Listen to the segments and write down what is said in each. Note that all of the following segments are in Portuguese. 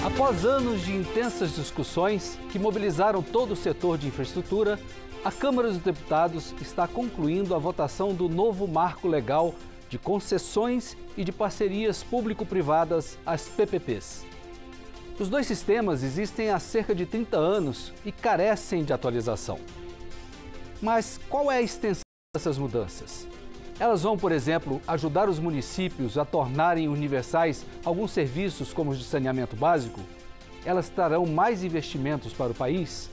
Após anos de intensas discussões que mobilizaram todo o setor de infraestrutura, a Câmara dos Deputados está concluindo a votação do novo marco legal de concessões e de parcerias público-privadas, as PPPs. Os dois sistemas existem há cerca de 30 anos e carecem de atualização. Mas qual é a extensão dessas mudanças? Elas vão, por exemplo, ajudar os municípios a tornarem universais alguns serviços como os de saneamento básico? Elas trarão mais investimentos para o país?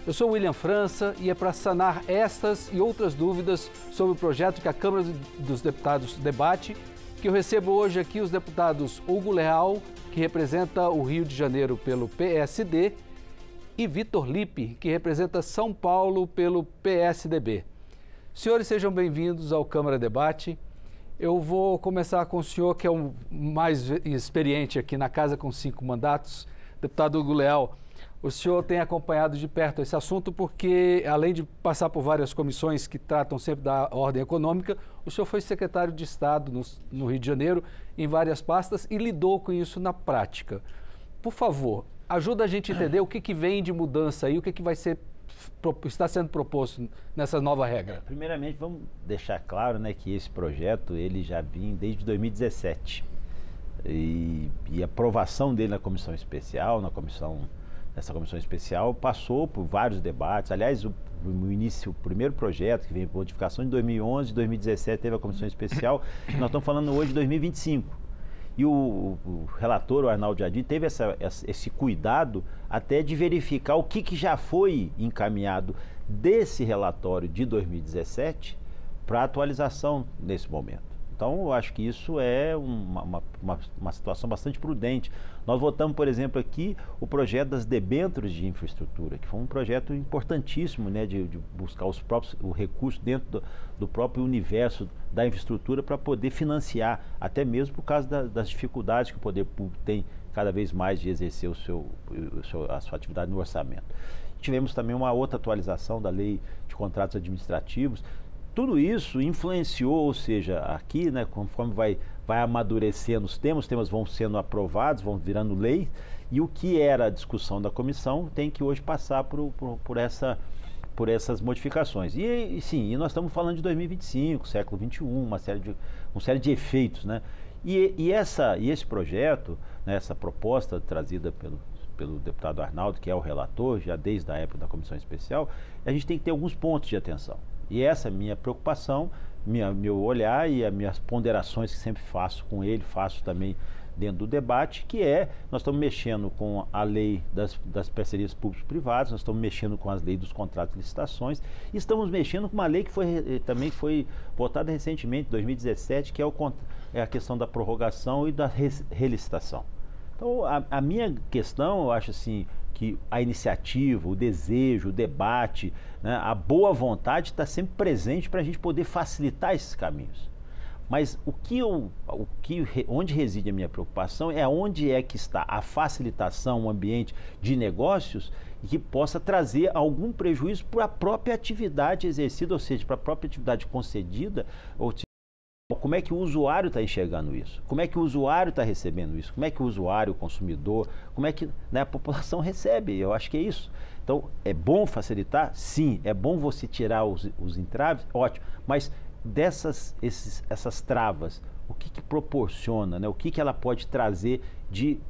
Eu sou William França e é para sanar estas e outras dúvidas sobre o projeto que a Câmara dos Deputados debate que eu recebo hoje aqui os deputados Hugo Leal, que representa o Rio de Janeiro pelo PSD, e Vitor Lippe, que representa São Paulo pelo PSDB. Senhores, sejam bem-vindos ao Câmara Debate. Eu vou começar com o senhor, que é o mais experiente aqui na casa, com 5 mandatos. Deputado Hugo Leal, o senhor tem acompanhado de perto esse assunto porque, além de passar por várias comissões que tratam sempre da ordem econômica, o senhor foi secretário de Estado no Rio de Janeiro, em várias pastas, e lidou com isso na prática. Por favor, ajuda a gente a entender o que vem de mudança aí, o que vai ser está sendo proposto nessa nova regra. Primeiramente, vamos deixar claro, né, que esse projeto ele já vinha desde 2017 e a aprovação dele na comissão especial, nessa comissão especial, passou por vários debates. Aliás, o primeiro projeto que veio por modificação em 2011, 2017 teve a comissão especial. Nós estamos falando hoje de 2025. E o relator, o Arnaldo Jardim, teve esse cuidado até de verificar o que já foi encaminhado desse relatório de 2017 para atualização nesse momento. Então, eu acho que isso é uma situação bastante prudente. Nós votamos, por exemplo, aqui o projeto das debêntures de infraestrutura, que foi um projeto importantíssimo, né, de buscar o recurso dentro do próprio universo da infraestrutura para poder financiar, até mesmo por causa das dificuldades que o poder público tem cada vez mais de exercer a sua atividade no orçamento. Tivemos também uma outra atualização da lei de contratos administrativos. Tudo isso influenciou, ou seja, aqui, né, conforme vai amadurecendo os temas vão sendo aprovados, vão virando lei, e o que era a discussão da comissão tem que hoje passar por essas modificações. E nós estamos falando de 2025, século XXI, uma série de efeitos, né? E esse projeto, né, essa proposta trazida pelo deputado Arnaldo, que é o relator, já desde a época da comissão especial, a gente tem que ter alguns pontos de atenção. E essa é a minha preocupação, meu olhar e as minhas ponderações que sempre faço com ele, faço também dentro do debate, nós estamos mexendo com a lei das parcerias públicas-privadas, nós estamos mexendo com as leis dos contratos de licitações, e estamos mexendo com uma lei que também foi votada recentemente, em 2017, que é a questão da prorrogação e da relicitação. Então, a minha questão, eu acho assim, que a iniciativa, o desejo, o debate, né, a boa vontade está sempre presente para a gente poder facilitar esses caminhos. Mas onde reside a minha preocupação é onde é que está a facilitação, o ambiente de negócios e que possa trazer algum prejuízo para a própria atividade exercida, ou seja, para a própria atividade concedida, ou como é que o usuário está enxergando isso? Como é que o usuário está recebendo isso? Como é que o usuário, o consumidor, como é que, né, a população recebe? Eu acho que é isso. Então, é bom facilitar? Sim. É bom você tirar os entraves? Ótimo. Mas essas travas, o que proporciona, né? O que ela pode trazer de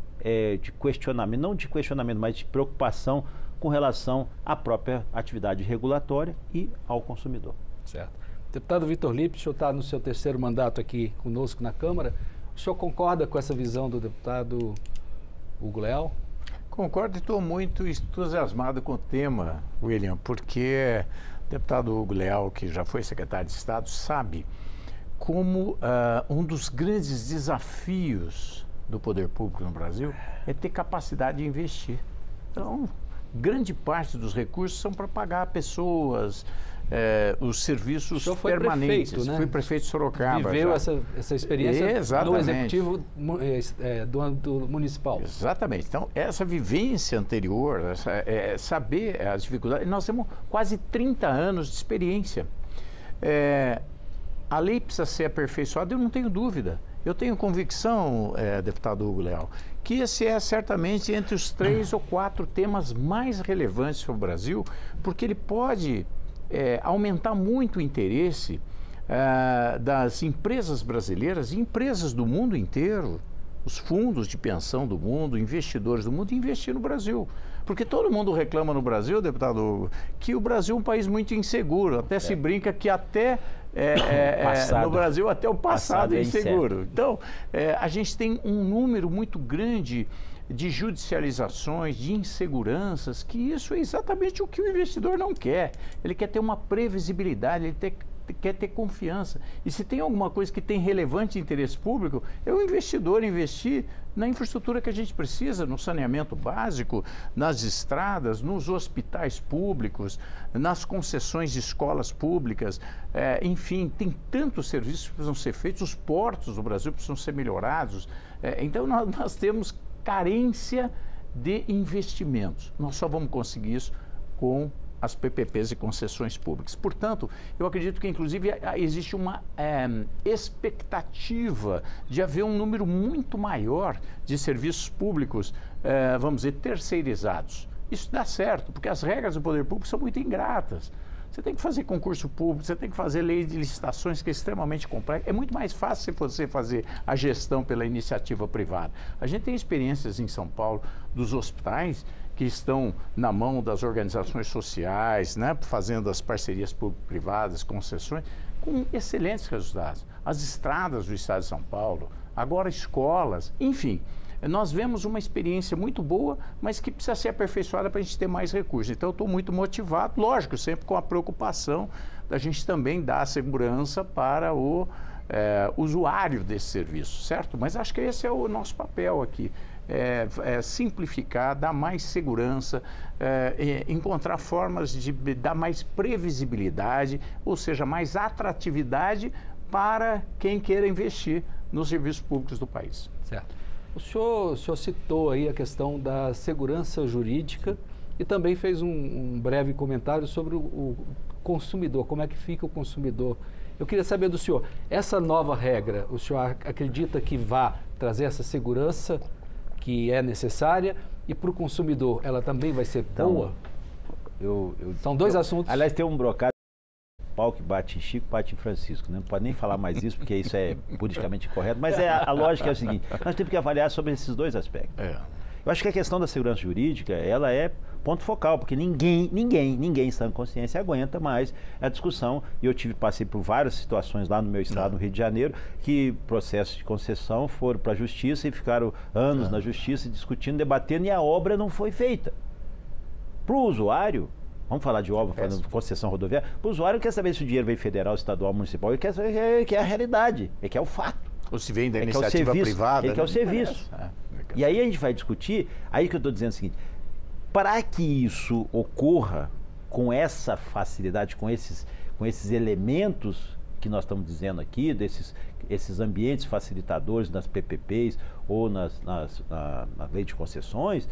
questionamento, não de questionamento, mas de preocupação com relação à própria atividade regulatória e ao consumidor. Certo. Deputado Vitor Lippe, o senhor está no seu 3º mandato aqui conosco na Câmara. O senhor concorda com essa visão do deputado Hugo Leal? Concordo e estou muito entusiasmado com o tema, William, porque o deputado Hugo Leal, que já foi secretário de Estado, sabe como um dos grandes desafios do poder público no Brasil é ter capacidade de investir. Então, grande parte dos recursos são para pagar pessoas, os serviços permanentes. Prefeito, né? Fui prefeito de Sorocaba. Viveu essa experiência no Executivo do Municipal. Exatamente. Então, essa vivência anterior, saber as dificuldades, nós temos quase 30 anos de experiência. A lei precisa ser aperfeiçoada, eu não tenho dúvida. Eu tenho convicção, deputado Hugo Leal, que esse é certamente entre os 3 ou 4 temas mais relevantes para o Brasil, porque ele pode aumentar muito o interesse das empresas brasileiras e empresas do mundo inteiro, os fundos de pensão do mundo, investidores do mundo, investir no Brasil. Porque todo mundo reclama no Brasil, deputado Hugo, que o Brasil é um país muito inseguro. Até se brinca que até no Brasil até o passado é inseguro. Então, a gente tem um número muito grande de judicializações, de inseguranças, que isso é exatamente o que o investidor não quer. Ele quer ter uma previsibilidade, ele quer ter confiança. E se tem alguma coisa que tem relevante interesse público, é o investidor investir na infraestrutura que a gente precisa, no saneamento básico, nas estradas, nos hospitais públicos, nas concessões de escolas públicas, enfim, tem tantos serviços que precisam ser feitos, os portos do Brasil precisam ser melhorados. Então nós temos carência de investimentos. Nós só vamos conseguir isso com as PPPs e concessões públicas. Portanto, eu acredito que, inclusive, existe uma expectativa de haver um número muito maior de serviços públicos, vamos dizer, terceirizados. Isso dá certo, porque as regras do poder público são muito ingratas. Você tem que fazer concurso público, você tem que fazer lei de licitações, que é extremamente complexo. É muito mais fácil você fazer a gestão pela iniciativa privada. A gente tem experiências em São Paulo dos hospitais que estão na mão das organizações sociais, né, fazendo as parcerias público-privadas, concessões, com excelentes resultados. As estradas do estado de São Paulo, agora escolas, enfim. Nós vemos uma experiência muito boa, mas que precisa ser aperfeiçoada para a gente ter mais recursos. Então, eu estou muito motivado, lógico, sempre com a preocupação da gente também dar segurança para o usuário desse serviço, certo? Mas acho que esse é o nosso papel aqui. Simplificar, dar mais segurança, encontrar formas de dar mais previsibilidade, ou seja, mais atratividade para quem queira investir nos serviços públicos do país. Certo. O senhor citou aí a questão da segurança jurídica e também fez um breve comentário sobre o consumidor, como é que fica o consumidor. Eu queria saber do senhor, essa nova regra, o senhor acredita que vai trazer essa segurança que é necessária e para o consumidor ela também vai ser boa? São dois assuntos. Aliás, tem um brocado, pau que bate em Chico, bate em Francisco. Não pode nem falar mais isso, porque isso é politicamente incorreto, mas a lógica é o seguinte, nós temos que avaliar sobre esses dois aspectos. Eu acho que a questão da segurança jurídica, ela é ponto focal, porque ninguém em sã consciência aguenta mais a discussão. E eu passei por várias situações lá no meu estado, no Rio de Janeiro, que processos de concessão foram para a justiça e ficaram anos na justiça discutindo, debatendo, e a obra não foi feita. Para o usuário, vamos falar de obra, falando de concessão rodoviária, para o usuário quer saber se o dinheiro vem federal, estadual, municipal, ele quer saber que é a realidade, que é o fato. Ou se vem da iniciativa privada. Que é o serviço. E aí a gente vai discutir, aí que eu estou dizendo o seguinte, para que isso ocorra com essa facilidade, com esses elementos que nós estamos dizendo aqui, esses ambientes facilitadores nas PPPs ou na lei de concessões,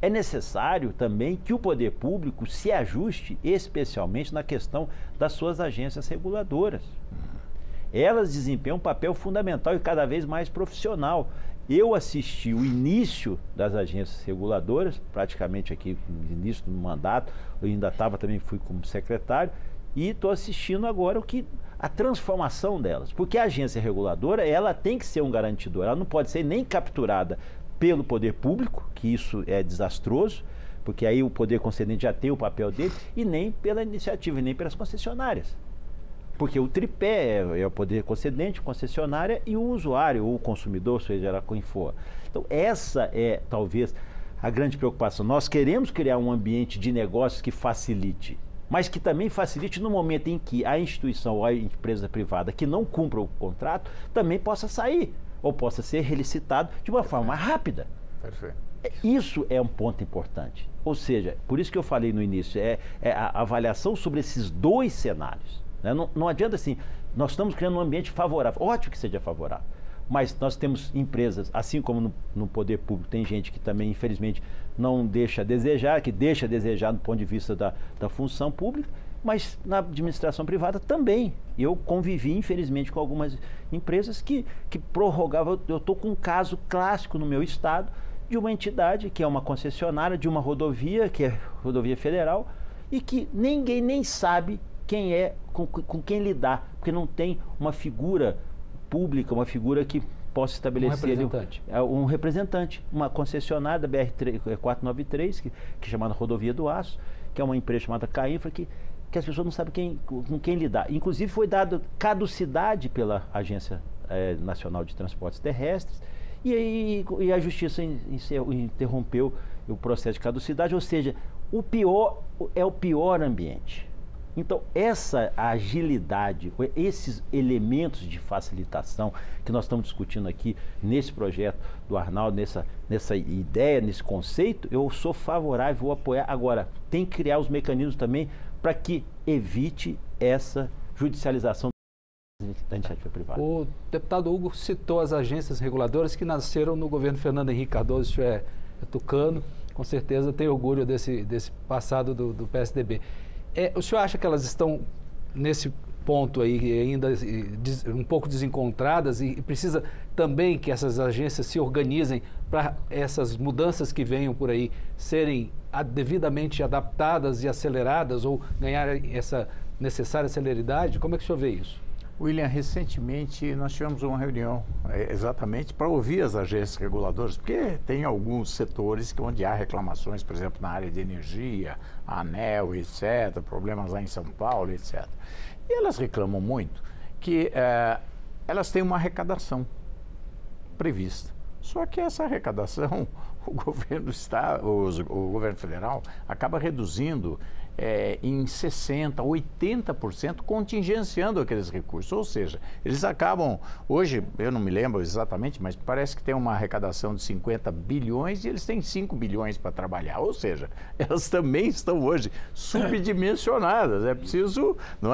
é necessário também que o poder público se ajuste especialmente na questão das suas agências reguladoras. Elas desempenham um papel fundamental e cada vez mais profissional. Eu assisti o início das agências reguladoras, praticamente aqui no início do mandato, eu ainda fui como secretário, e estou assistindo agora a transformação delas. Porque a agência reguladora, ela tem que ser um garantidor, ela não pode ser nem capturada pelo poder público, que isso é desastroso, porque aí o poder concedente já tem o papel dele, e nem pela iniciativa, e nem pelas concessionárias. Porque o tripé é o poder concedente, concessionária e o usuário, ou o consumidor, seja ela quem for. Então, essa é, talvez, a grande preocupação. Nós queremos criar um ambiente de negócios que facilite, mas que também facilite no momento em que a instituição ou a empresa privada que não cumpra o contrato também possa sair, ou possa ser relicitado de uma forma mais rápida. Perfeito. Isso é um ponto importante. Ou seja, por isso que eu falei no início, a avaliação sobre esses dois cenários. Não adianta assim, nós estamos criando um ambiente favorável, ótimo que seja favorável, mas nós temos empresas, assim como no poder público, tem gente que também, infelizmente, não deixa a desejar, que deixa a desejar do ponto de vista da função pública, mas na administração privada também. Eu convivi, infelizmente, com algumas empresas que prorrogavam. Eu estou com um caso clássico no meu estado de uma entidade que é uma concessionária de uma rodovia, que é rodovia federal, e que ninguém nem sabe quem é, com quem lidar, porque não tem uma figura pública, uma figura que possa estabelecer um representante, uma concessionária da BR-493, que é chamada Rodovia do Aço, que é uma empresa chamada Cainfra, que as pessoas não sabem com quem lidar. Inclusive foi dada caducidade pela Agência Nacional de Transportes Terrestres, e a Justiça interrompeu o processo de caducidade, ou seja, o pior ambiente. Então, essa agilidade, esses elementos de facilitação que nós estamos discutindo aqui nesse projeto do Arnaldo, nessa ideia, nesse conceito, eu sou favorável, vou apoiar. Agora, tem que criar os mecanismos também para que evite essa judicialização da iniciativa privada. O deputado Hugo citou as agências reguladoras que nasceram no governo Fernando Henrique Cardoso, isso é tucano, com certeza tem orgulho desse passado do PSDB. O senhor acha que elas estão nesse ponto aí ainda um pouco desencontradas e precisa também que essas agências se organizem para essas mudanças que venham por aí serem devidamente adaptadas e aceleradas ou ganhar essa necessária celeridade? Como é que o senhor vê isso? William, recentemente nós tivemos uma reunião exatamente para ouvir as agências reguladoras, porque tem alguns setores onde há reclamações, por exemplo, na área de energia, a ANEEL, etc., problemas lá em São Paulo, etc. E elas reclamam muito que elas têm uma arrecadação prevista. Só que essa arrecadação, o governo federal acaba reduzindo em 60%, 80%, contingenciando aqueles recursos. Ou seja, eles acabam, hoje, eu não me lembro exatamente, mas parece que tem uma arrecadação de 50 bilhões e eles têm 5 bilhões para trabalhar. Ou seja, elas também estão hoje subdimensionadas. É preciso, não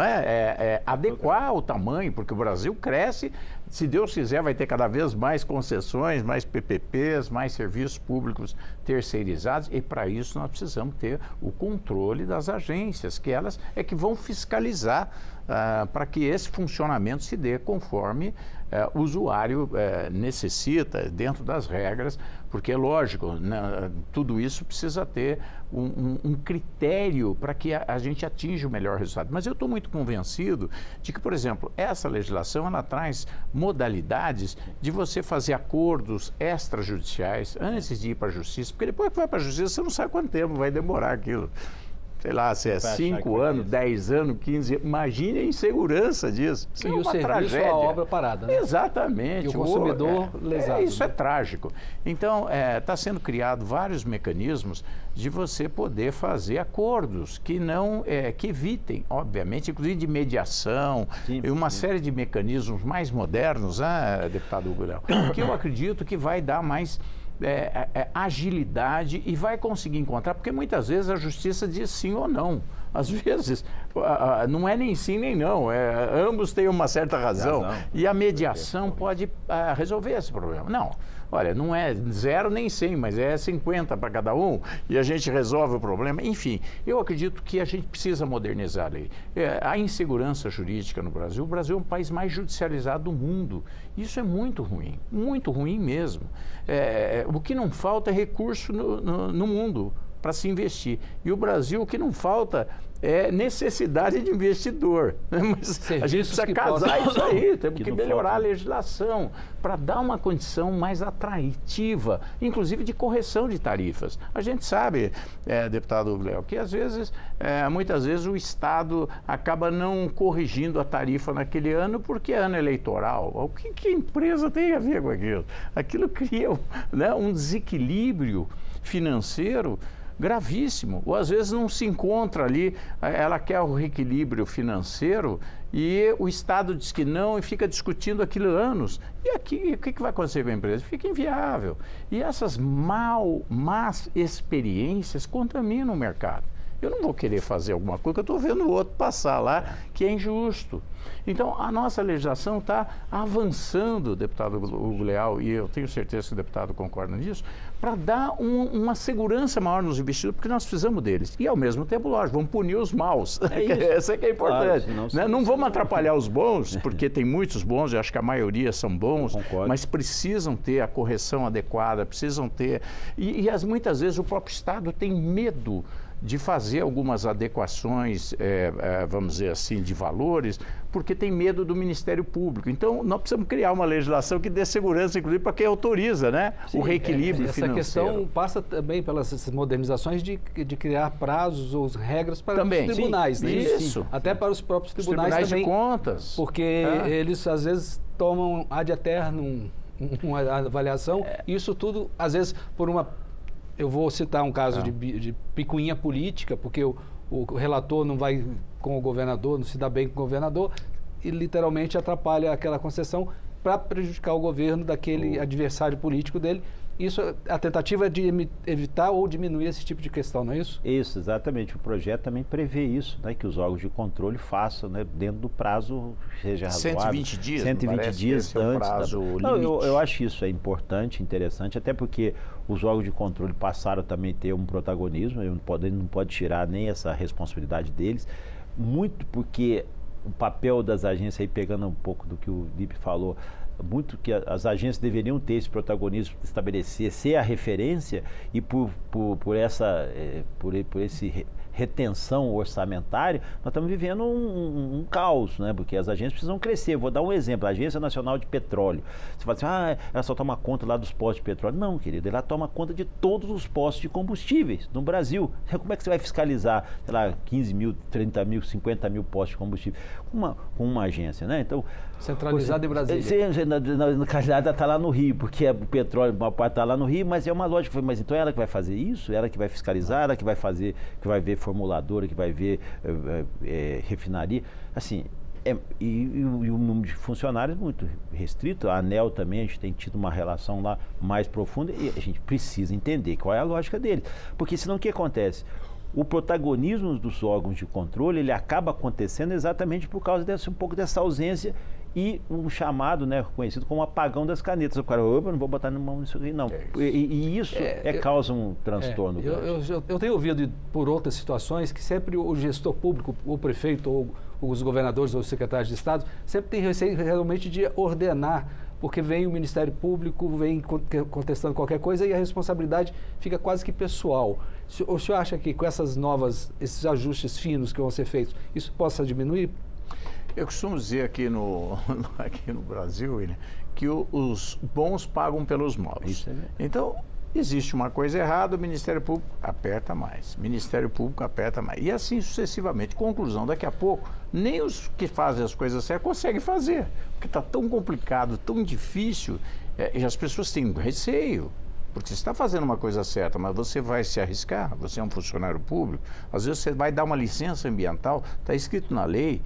adequar o tamanho, porque o Brasil cresce. Se Deus quiser, vai ter cada vez mais concessões, mais PPPs, mais serviços públicos terceirizados, e para isso nós precisamos ter o controle das agências, que elas é que vão fiscalizar para que esse funcionamento se dê conforme o usuário necessita, dentro das regras, porque é lógico, né, tudo isso precisa ter um critério para que a gente atinja o melhor resultado. Mas eu estou muito convencido de que, por exemplo, essa legislação ela traz modalidades de você fazer acordos extrajudiciais antes de ir para a justiça, porque depois que vai para a justiça você não sabe quanto tempo vai demorar aquilo. Sei lá, se é 5 anos, 10 anos, 15 anos, imagine a insegurança disso. Isso e é uma o serviço, tragédia. a obra parada, né? Exatamente. E o consumidor lesado. Isso né? é trágico. Então, está sendo criado vários mecanismos de você poder fazer acordos que não, que evitem, obviamente, inclusive de mediação, e uma série de mecanismos mais modernos, deputado Hugo Léo, que eu acredito que vai dar mais agilidade e vai conseguir encontrar, porque muitas vezes a justiça diz sim ou não. Às vezes não é nem sim nem não, ambos têm uma certa razão. E a mediação pode resolver esse problema. Não, olha, não é 0 nem 100, mas é 50 para cada um e a gente resolve o problema. Enfim, eu acredito que a gente precisa modernizar a lei. A insegurança jurídica no Brasil, o Brasil é um país mais judicializado do mundo. Isso é muito ruim mesmo. O que não falta é recurso no mundo para se investir. E o Brasil, o que não falta é necessidade de investidor. Mas a gente precisa casar isso aí, temos que melhorar a legislação para dar uma condição mais atrativa, inclusive de correção de tarifas. A gente sabe, deputado Léo, que às vezes, muitas vezes o Estado acaba não corrigindo a tarifa naquele ano porque é ano eleitoral. O que a empresa tem a ver com aquilo? Aquilo cria um desequilíbrio financeiro gravíssimo, ou às vezes não se encontra ali, ela quer o reequilíbrio financeiro e o Estado diz que não e fica discutindo aquilo anos. E aqui, o que vai acontecer com a empresa? Fica inviável. E essas más experiências contaminam o mercado. Eu não vou querer fazer alguma coisa que eu estou vendo o outro passar lá, que é injusto. Então, a nossa legislação está avançando, deputado Hugo Leal, e eu tenho certeza que o deputado concorda nisso, para dar uma segurança maior nos investidores, porque nós precisamos deles. E, ao mesmo tempo, lógico, vamos punir os maus. Essa é que é importante. Claro, né? Não vamos atrapalhar os bons, porque tem muitos bons, eu acho que a maioria são bons, mas precisam ter a correção adequada, precisam ter... E muitas vezes o próprio Estado tem medo de fazer algumas adequações, vamos dizer assim, de valores, porque tem medo do Ministério Público. Então, nós precisamos criar uma legislação que dê segurança, inclusive, para quem autoriza, né? Sim, o reequilíbrio financeiro. Essa questão passa também pelas modernizações de criar prazos ou regras para também, os tribunais, né? Isso. Até para os próprios tribunais, também. De contas. Porque eles, às vezes, tomam ad eternum uma avaliação, e isso tudo, às vezes, por uma... Eu vou citar um caso de picuinha política, porque o relator não vai com o governador, não se dá bem com o governador, e literalmente atrapalha aquela concessão para prejudicar o governo daquele adversário político dele. Isso, a tentativa é de evitar ou diminuir esse tipo de questão, não é isso? Isso, exatamente. O projeto também prevê isso, né, que os órgãos de controle façam, né, dentro do prazo, seja razoável. 120 dias, 120 dias é o prazo limite. Não, eu acho isso importante, interessante, até porque os órgãos de controle passaram também a ter um protagonismo, ele não pode tirar nem essa responsabilidade deles, muito porque o papel das agências, aí pegando um pouco do que o Lipe falou, muito que as agências deveriam ter esse protagonismo, estabelecer, ser a referência, e por esse retenção orçamentária, nós estamos vivendo um caos, né? Porque as agências precisam crescer. Vou dar um exemplo, a Agência Nacional de Petróleo. Você fala assim, ela só toma conta lá dos postos de petróleo. Não, querido, ela toma conta de todos os postos de combustíveis no Brasil. Como é que você vai fiscalizar, sei lá, 15 mil, 30 mil, 50 mil postos de combustível com uma agência, né? Então, centralizada em Brasília. Na realidade, está lá no Rio, porque o petróleo, uma parte está lá no Rio, mas é uma lógica. Mas então ela que vai fazer isso? Ela que vai fiscalizar? Ela que vai fazer, que vai ver formuladora, que vai ver refinaria? Assim, e o número de funcionários é muito restrito. A ANEEL também, a gente tem tido uma relação lá mais profunda e a gente precisa entender qual é a lógica dele. Porque senão o que acontece? O protagonismo dos órgãos de controle, ele acaba acontecendo exatamente por causa um pouco dessa ausência e um chamado, né, conhecido como apagão das canetas. O cara, opa, não vou botar na mão nisso aqui, não. E isso causa um transtorno. Eu tenho ouvido por outras situações que sempre o gestor público, o prefeito, ou os governadores ou os secretários de Estado, sempre tem receio realmente de ordenar, porque vem o Ministério Público, vem contestando qualquer coisa e a responsabilidade fica quase que pessoal. O senhor acha que com esses ajustes finos que vão ser feitos, isso possa diminuir? Eu costumo dizer aqui no Brasil, William, que os bons pagam pelos maus. Então, existe uma coisa errada, o Ministério Público aperta mais, Ministério Público aperta mais. E assim sucessivamente. Conclusão, daqui a pouco, nem os que fazem as coisas certas conseguem fazer, porque está tão complicado, tão difícil, e as pessoas têm receio. Porque você está fazendo uma coisa certa, mas você vai se arriscar, você é um funcionário público, às vezes você vai dar uma licença ambiental, está escrito na lei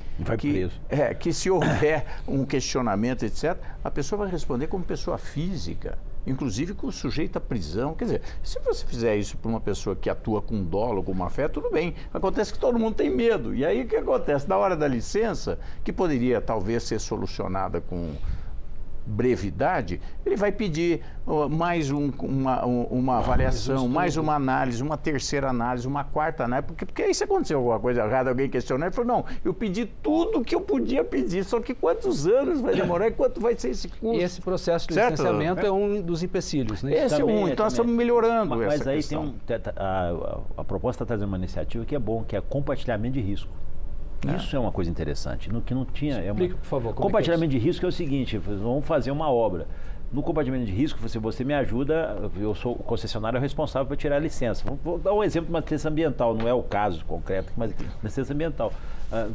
que se houver um questionamento, etc., a pessoa vai responder como pessoa física, inclusive com o sujeito à prisão. Quer dizer, se você fizer isso para uma pessoa que atua com dolo, com má fé, tudo bem. Acontece que todo mundo tem medo. E aí o que acontece? Na hora da licença, que poderia talvez ser solucionada com brevidade, ele vai pedir mais uma avaliação, mais uma análise, uma terceira análise, uma quarta análise, porque aí se aconteceu alguma coisa errada, alguém questionou, ele falou, não, eu pedi tudo que eu podia pedir, só que quantos anos vai demorar e quanto vai ser esse custo? E esse processo de licenciamento é um dos empecilhos, né? Esse também, é um, então nós estamos melhorando mas essa aí questão. A proposta está trazendo uma iniciativa que é bom, que é compartilhamento de risco. Isso é uma coisa interessante, que não tinha... Explique, por favor. Compartilhamento de risco é o seguinte, vamos fazer uma obra. No compartilhamento de risco, você me ajuda, eu sou o concessionário responsável para tirar a licença. Vou dar um exemplo de uma licença ambiental, não é o caso concreto, mas licença ambiental.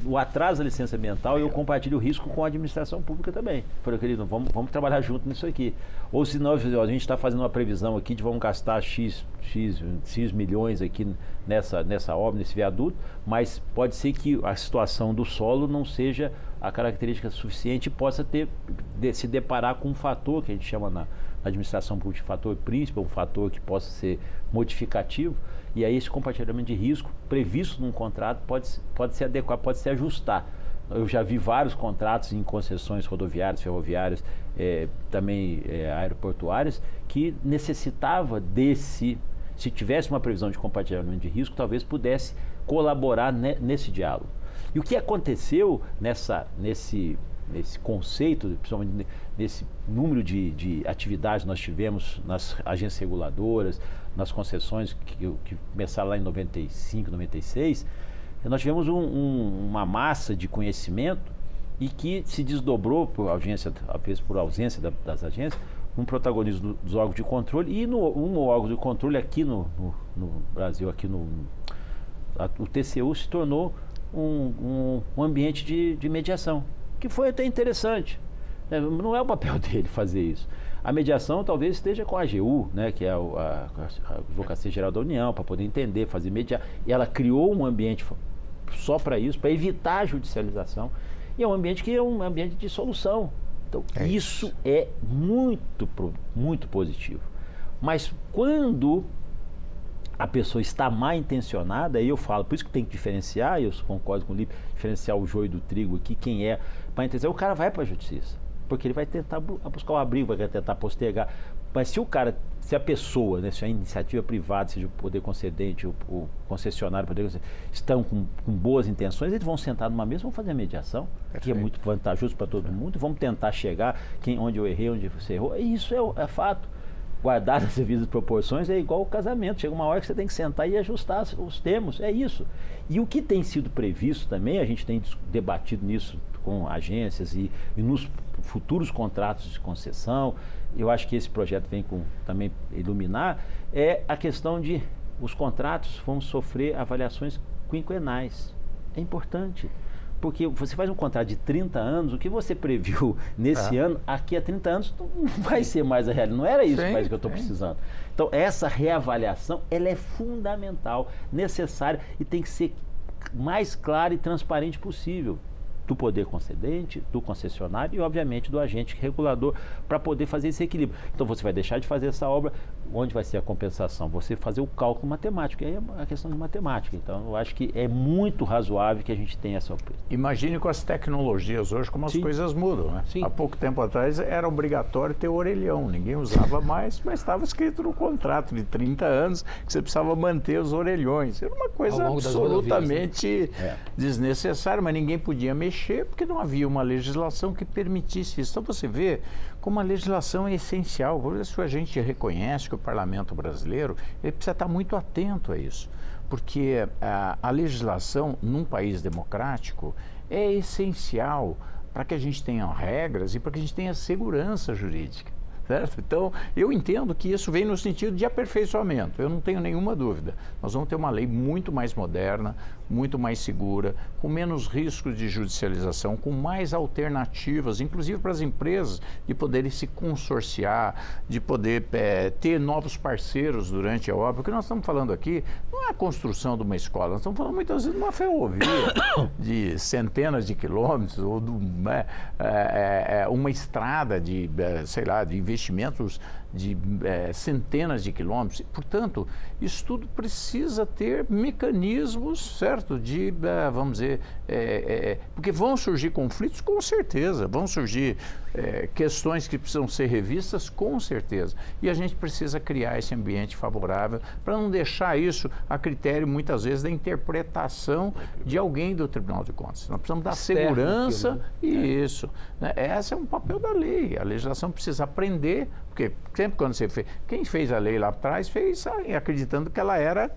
O atraso da licença ambiental, eu compartilho o risco com a administração pública também. Falei, querido, vamos trabalhar junto nisso aqui. Ou se nós, a gente está fazendo uma previsão aqui de vamos gastar X milhões aqui nessa obra, nesse viaduto, mas pode ser que a situação do solo não seja a característica suficiente e possa se deparar com um fator que a gente chama na administração pública de fator príncipe, um fator que possa ser modificativo, e aí esse compartilhamento de risco previsto num contrato pode se adequar, pode se ajustar. Eu já vi vários contratos em concessões rodoviárias, ferroviárias, também aeroportuárias, que necessitava se tivesse uma previsão de compartilhamento de risco, talvez pudesse colaborar nesse diálogo. E o que aconteceu nesse conceito, principalmente nesse número de atividades que nós tivemos nas agências reguladoras, nas concessões que começaram lá em 95, 96, nós tivemos uma massa de conhecimento e que se desdobrou por ausência das agências, um protagonismo dos órgãos de controle e no órgão de controle aqui no Brasil, o TCU se tornou um ambiente de mediação, que foi até interessante. Não é o papel dele fazer isso. A mediação talvez esteja com a AGU, né, que é a Advocacia Geral da União, para poder entender, fazer mediar. E ela criou um ambiente só para isso, para evitar a judicialização. E é um ambiente que é um ambiente de solução. Então, isso é muito, muito positivo. Mas quando a pessoa está mal intencionada, aí eu falo, por isso que tem que diferenciar, eu concordo com o Lipe, diferenciar o joio do trigo aqui, quem é mal intencionado, o cara vai para a justiça, porque ele vai tentar buscar o abrigo, vai tentar postergar. Mas se a pessoa, né, se a iniciativa privada, seja o poder concedente, o concessionário, estão com boas intenções, eles vão sentar numa mesa, vão fazer a mediação, que é muito vantajoso para todo mundo, e vamos tentar chegar onde eu errei, onde você errou. E isso é fato. Guardar as devidas proporções é igual ao casamento. Chega uma hora que você tem que sentar e ajustar os termos. É isso. E o que tem sido previsto também, a gente tem debatido nisso com agências e nos futuros contratos de concessão, eu acho que esse projeto vem também iluminar, é a questão de os contratos vão sofrer avaliações quinquenais. É importante. Porque você faz um contrato de 30 anos, o que você previu nesse ano, aqui a 30 anos não vai ser mais a realidade. Não era isso mais que eu estou precisando. Então, essa reavaliação, ela é fundamental, necessária e tem que ser mais clara e transparente possível. Do poder concedente, do concessionário e, obviamente, do agente regulador, para poder fazer esse equilíbrio. Então, você vai deixar de fazer essa obra, onde vai ser a compensação? Você fazer o cálculo matemático, aí é a questão de matemática. Então, eu acho que é muito razoável que a gente tenha essa opção. Imagine com as tecnologias hoje como as coisas mudam, né? Há pouco tempo atrás era obrigatório ter orelhão, ninguém usava mais, mas estava escrito no contrato de 30 anos que você precisava manter os orelhões. Era uma coisa absolutamente desnecessária, mas ninguém podia mexer porque não havia uma legislação que permitisse isso. Então você vê como a legislação é essencial. Por isso a gente reconhece que o parlamento brasileiro ele precisa estar muito atento a isso, porque a legislação num país democrático é essencial para que a gente tenha regras e para que a gente tenha segurança jurídica. Certo? Então, eu entendo que isso vem no sentido de aperfeiçoamento, eu não tenho nenhuma dúvida. Nós vamos ter uma lei muito mais moderna, muito mais segura, com menos riscos de judicialização, com mais alternativas, inclusive para as empresas, de poderem se consorciar, de poder ter novos parceiros durante a obra. O que nós estamos falando aqui não é a construção de uma escola, nós estamos falando muitas vezes de uma ferrovia de centenas de quilômetros, ou de uma estrada de, sei lá, de investimentos de centenas de quilômetros. Portanto, isso tudo precisa ter mecanismos, certo? De, vamos dizer, porque vão surgir conflitos, com certeza, vão surgir questões que precisam ser revistas, com certeza. E a gente precisa criar esse ambiente favorável para não deixar isso a critério, muitas vezes, da interpretação de alguém do Tribunal de Contas. Nós precisamos dar segurança e isso. Né? Esse é um papel da lei. A legislação precisa aprender, porque sempre quando você fez, quem fez a lei lá atrás fez acreditando que ela era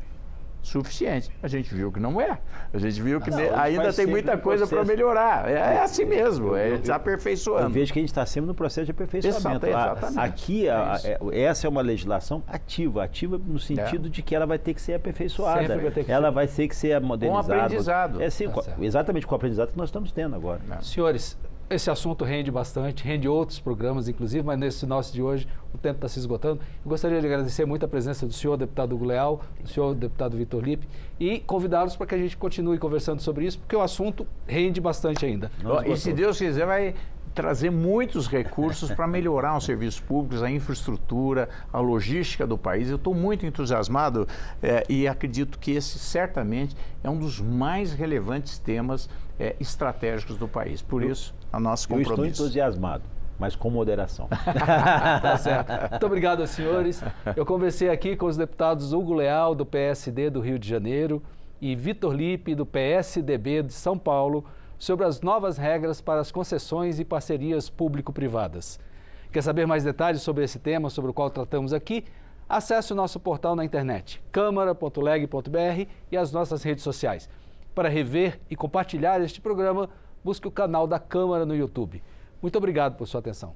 suficiente. A gente viu que não é. A gente viu que ainda tem muita coisa para melhorar. É assim mesmo, está aperfeiçoando. Eu vejo que a gente está sempre no processo de aperfeiçoamento. Exatamente. Aqui, essa é uma legislação ativa no sentido de que ela vai ter que ser aperfeiçoada. Ela vai ter que ser modernizada. Com aprendizado. Exatamente com o aprendizado que nós estamos tendo agora. Senhores, esse assunto rende bastante, rende outros programas, inclusive, mas nesse nosso de hoje o tempo está se esgotando. Eu gostaria de agradecer muito a presença do senhor deputado Hugo Leal, do senhor deputado Vitor Lippe, e convidá-los para que a gente continue conversando sobre isso, porque o assunto rende bastante ainda. E se Deus quiser, trazer muitos recursos para melhorar os serviços públicos, a infraestrutura, a logística do país. Eu estou muito entusiasmado e acredito que esse certamente é um dos mais relevantes temas estratégicos do país. Por isso, a nosso compromisso. Eu estou entusiasmado, mas com moderação. Tá certo. Muito obrigado, senhores. Eu conversei aqui com os deputados Hugo Leal, do PSD do Rio de Janeiro, e Vitor Lippe, do PSDB de São Paulo, sobre as novas regras para as concessões e parcerias público-privadas. Quer saber mais detalhes sobre esse tema, sobre o qual tratamos aqui? Acesse o nosso portal na internet, câmara.leg.br, e as nossas redes sociais. Para rever e compartilhar este programa, busque o canal da Câmara no YouTube. Muito obrigado por sua atenção.